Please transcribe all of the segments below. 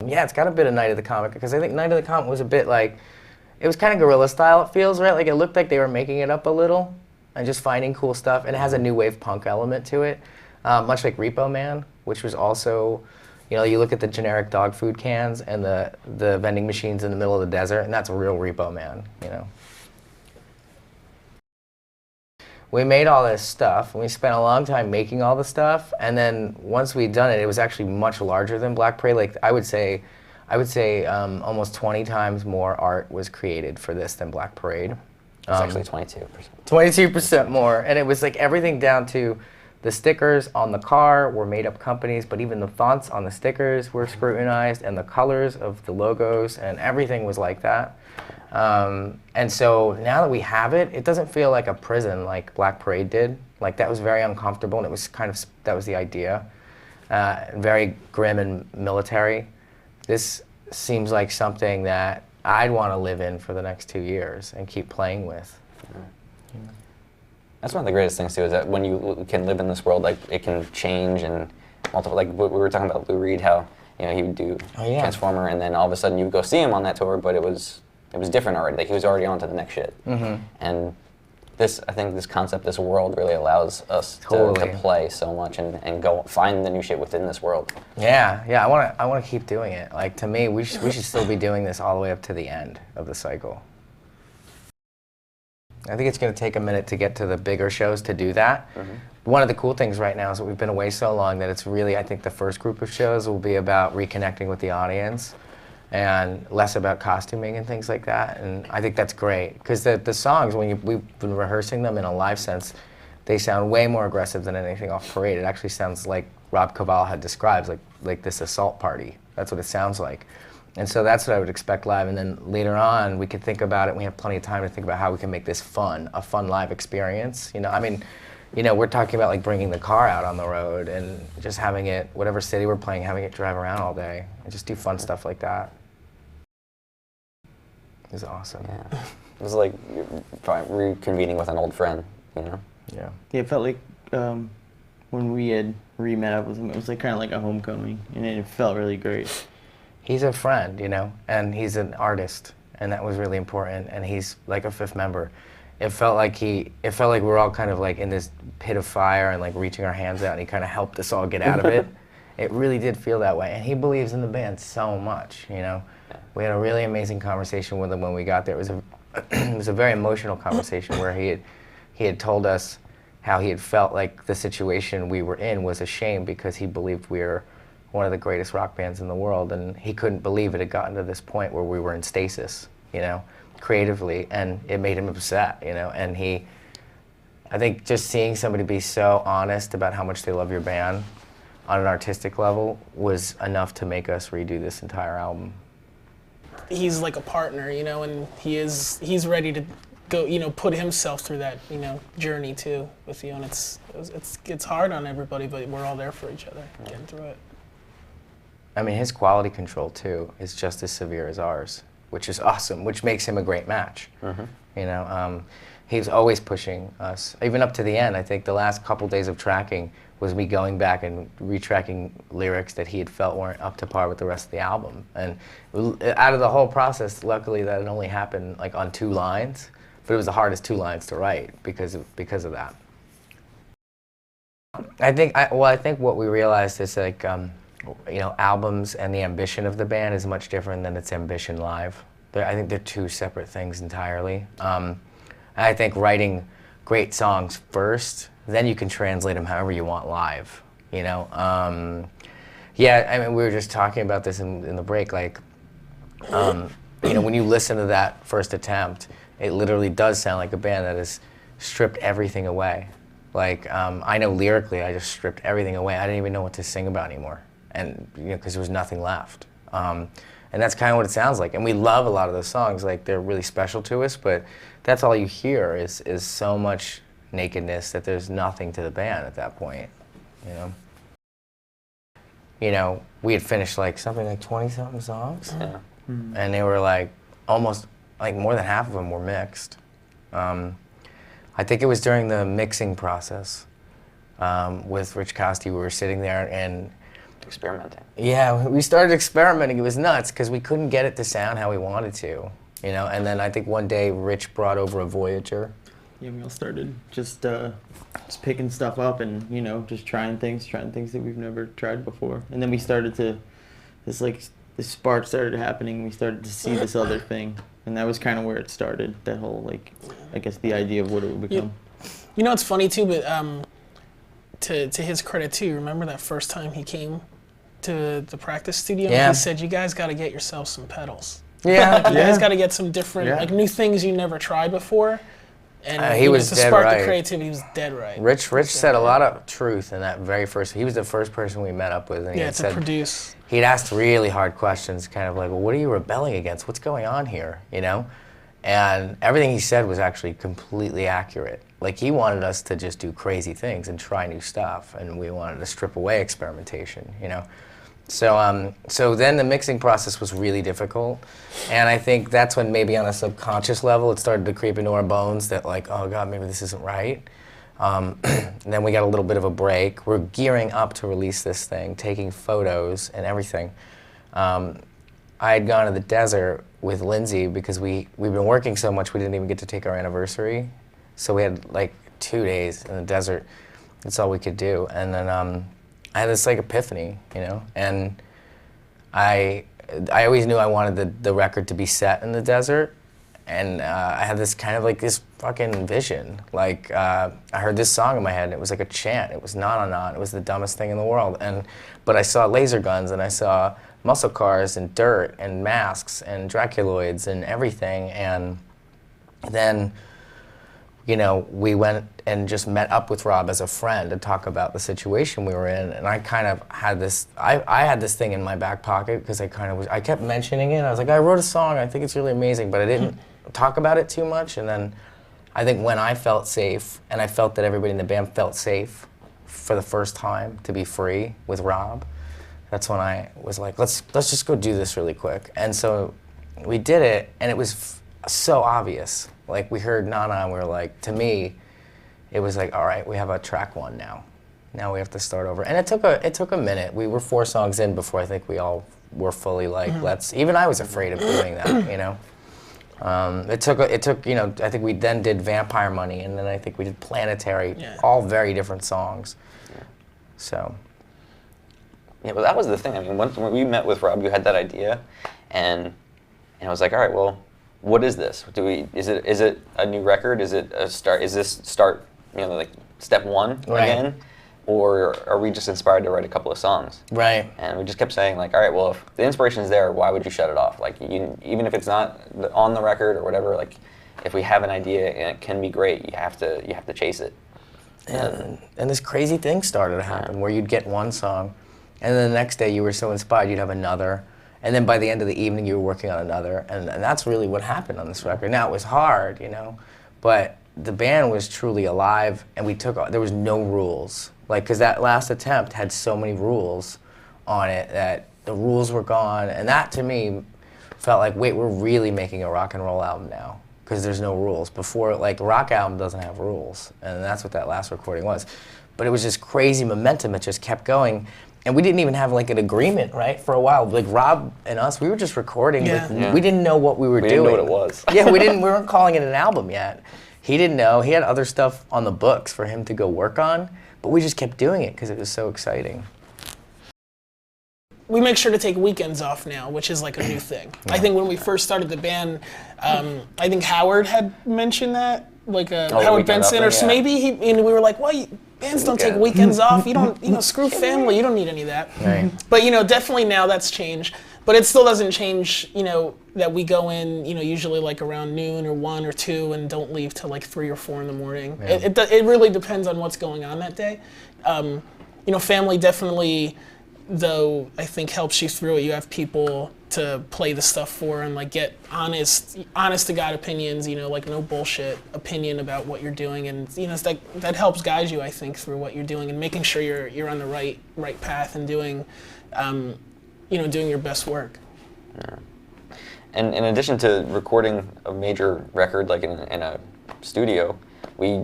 Yeah, it's got a bit of Night of the Comet, because I think Night of the Comet was a bit like, it was kind of guerrilla style, it feels, right? Like it looked like they were making it up a little and just finding cool stuff. And it has a new wave punk element to it, much like Repo Man, which was also, you know, you look at the generic dog food cans and the vending machines in the middle of the desert, and that's a real Repo Man, you know. We made all this stuff, and we spent a long time making all the stuff, and then once we'd done it, it was actually much larger than Black Parade. Like, I would say almost 20 times more art was created for this than Black Parade. It's actually 22%. 22% more, and it was like everything down to the stickers on the car were made up companies, but even the fonts on the stickers were scrutinized, and the colors of the logos, and everything was like that. And so now that we have it, it doesn't feel like a prison like Black Parade did. Like, that was very uncomfortable, and it was kind of, that was the idea. Very grim and military. This seems like something that I'd want to live in for the next 2 years and keep playing with. That's one of the greatest things too, is that when you can live in this world, like, it can change and multiple, like we were talking about Lou Reed, how, you know, he would do Transformer, and then all of a sudden you would go see him on that tour, but it was different already. Like, he was already on to the next shit. And this, I think this concept, this world really allows us to play so much and go find the new shit within this world. Yeah, yeah, I want to keep doing it. Like, to me, we should still be doing this all the way up to the end of the cycle. I think it's going to take a minute to get to the bigger shows to do that. One of the cool things right now is that we've been away so long that it's really, I think the first group of shows will be about reconnecting with the audience and less about costuming and things like that. And I think that's great, because the songs, when we've been rehearsing them in a live sense, they sound way more aggressive than anything off Parade. It actually sounds like Rob Cavallo had described, like this assault party. That's what it sounds like. And so that's what I would expect live, and then later on we could think about it, and we have plenty of time to think about how we can make this fun, a fun live experience. You know, I mean, you know, we're talking about like bringing the car out on the road and just having it, whatever city we're playing, having it drive around all day and just do fun stuff like that. It's awesome. Yeah. It was like reconvening with an old friend, you know? Yeah. Yeah, it felt like when we had re-met up with him, it was like kind of like a homecoming, and it felt really great. He's a friend, you know, and he's an artist, and that was really important, and he's like a fifth member. It felt like we were all kind of like in this pit of fire and like reaching our hands out, and he kind of helped us all get out of it. It really did feel that way, and he believes in the band so much, you know. We had a really amazing conversation with him when we got there. It was a very emotional conversation where he had told us how he had felt like the situation we were in was a shame, because he believed we were one of the greatest rock bands in the world, and he couldn't believe it had gotten to this point where we were in stasis, you know, creatively, and it made him upset, you know. And I think just seeing somebody be so honest about how much they love your band on an artistic level was enough to make us redo this entire album. He's like a partner, you know, and he's ready to go, you know, put himself through that, you know, journey too with you, and it's hard on everybody, but we're all there for each other, getting through it. I mean, his quality control too is just as severe as ours, which is awesome, which makes him a great match. You know, he's always pushing us, even up to the end. I think the last couple days of tracking was me going back and retracking lyrics that he had felt weren't up to par with the rest of the album. And out of the whole process, luckily that it only happened like on 2 lines, but it was the hardest 2 lines to write because of that. I think what we realized is like, you know, albums and the ambition of the band is much different than its ambition live. I think they're 2 separate things entirely. I think writing great songs first, then you can translate them however you want live, you know? Yeah, I mean, we were just talking about this in the break, like, you know, when you listen to that first attempt, it literally does sound like a band that has stripped everything away. Like, I know lyrically, I just stripped everything away. I didn't even know what to sing about anymore, and you know, because there was nothing left. And that's kind of what it sounds like. And we love a lot of those songs, like they're really special to us, but that's all you hear is so much nakedness that there's nothing to the band at that point, you know? You know, we had finished like something like 20-something songs, and they were like almost, like more than half of them were mixed. I think it was during the mixing process with Rich Costey, we were sitting there, and experimenting. Yeah, we started experimenting. It was nuts because we couldn't get it to sound how we wanted to, you know. And then I think one day Rich brought over a Voyager. Yeah, we all started just picking stuff up and just trying things that we've never tried before. And then we started to this spark started happening. We started to see this other thing, and that was kind of where it started. That whole I guess the idea of what it would become. You know, it's funny too, but to his credit too, remember that first time he came to the practice studio? Yeah. He said, "You guys got to get yourselves some pedals. Yeah, You guys got to get some different, Yeah. new things you never tried before." And He was to dead spark right. the creativity. He was dead right. Rich said a lot of truth in that very first. He was the first person we met up with, and he Yeah, had to said produce. he'd asked really hard questions, kind of like, "Well, what are you rebelling against? What's going on here?" You know, and everything he said was actually completely accurate. Like he wanted us to just do crazy things and try new stuff, and we wanted to strip away experimentation. You know. So then the mixing process was really difficult, and I think that's when maybe on a subconscious level it started to creep into our bones that like, oh God, maybe this isn't right. And then we got a little bit of a break. We're gearing up to release this thing, taking photos and everything. I had gone to the desert with Lindsay because we've been working so much we didn't even get to take our anniversary. So we had like 2 days in the desert. That's all we could do. And then I had this epiphany, and I always knew I wanted the record to be set in the desert, and I had this kind of this fucking vision. I heard this song in my head, and it was like a chant. It was Na Na Na. It was the dumbest thing in the world. But I saw laser guns, and I saw muscle cars, and dirt, and masks, and Draculoids, and everything. And then, we went and just met up with Rob as a friend to talk about the situation we were in. And I kind of had this, I had this thing in my back pocket because I kept mentioning it. I was like, I wrote a song, I think it's really amazing, but I didn't talk about it too much. And then I think when I felt safe, and I felt that everybody in the band felt safe for the first time to be free with Rob, that's when I was like, let's just go do this really quick. And so we did it, and it was so obvious. We heard Nana, and we were like, to me, it was like, all right, we have a track one now. Now we have to start over. And it took a minute. We were 4 songs in before I think we all were fully even I was afraid of doing that, It took, I think we then did Vampire Money, and then I think we did Planetary, all very different songs. Yeah. So. Yeah, but that was the thing. I mean, when we met with Rob, you had that idea, and I was like, all right, well, what is this? Is it a new record? Is it a start? Is this start, step one again? Or are we just inspired to write a couple of songs? Right. And we just kept saying all right, well, if the inspiration is there, why would you shut it off? Even if it's not on the record or whatever, if we have an idea and it can be great, you have to chase it. And this crazy thing started to happen where you'd get one song, and then the next day you were so inspired you'd have another. And then by the end of the evening, you were working on another, and that's really what happened on this record. Now, it was hard, but the band was truly alive, and there was no rules. Because that last attempt had so many rules on it that the rules were gone, and that, to me, felt like, wait, we're really making a rock and roll album now, because there's no rules. Before, a rock album doesn't have rules, and that's what that last recording was. But it was just crazy momentum. It just kept going. And we didn't even have an agreement, right? For a while, Rob and us, we were just recording. We didn't know what we were doing. We didn't know what it was. Yeah, we weren't calling it an album yet. He didn't know. He had other stuff on the books for him to go work on, but we just kept doing it because it was so exciting. We make sure to take weekends off now, which is a new thing. I think when we first started the band, I think Howard had mentioned that, Howard Benson, or maybe and we were like, well, bands don't take weekends off. You don't, screw family. You don't need any of that. Right. But definitely now that's changed. But it still doesn't change, that we go in, usually around noon or 1 or 2 and don't leave till 3 or 4 in the morning. Yeah. It really depends on what's going on that day. Family definitely, though, I think helps you through it. You have people to play the stuff for and get honest to God opinions, no bullshit opinion about what you're doing, and that helps guide you, I think, through what you're doing and making sure you're on the right path and doing doing your best work. Yeah. And in addition to recording a major record in a studio, we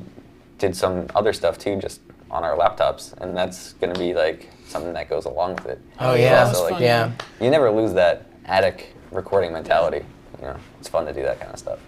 did some other stuff too, just on our laptops, and that's going to be something that goes along with it. Oh yeah, yeah, that was So, like, fun. yeah. You never lose that attic recording mentality. You know, it's fun to do that kind of stuff.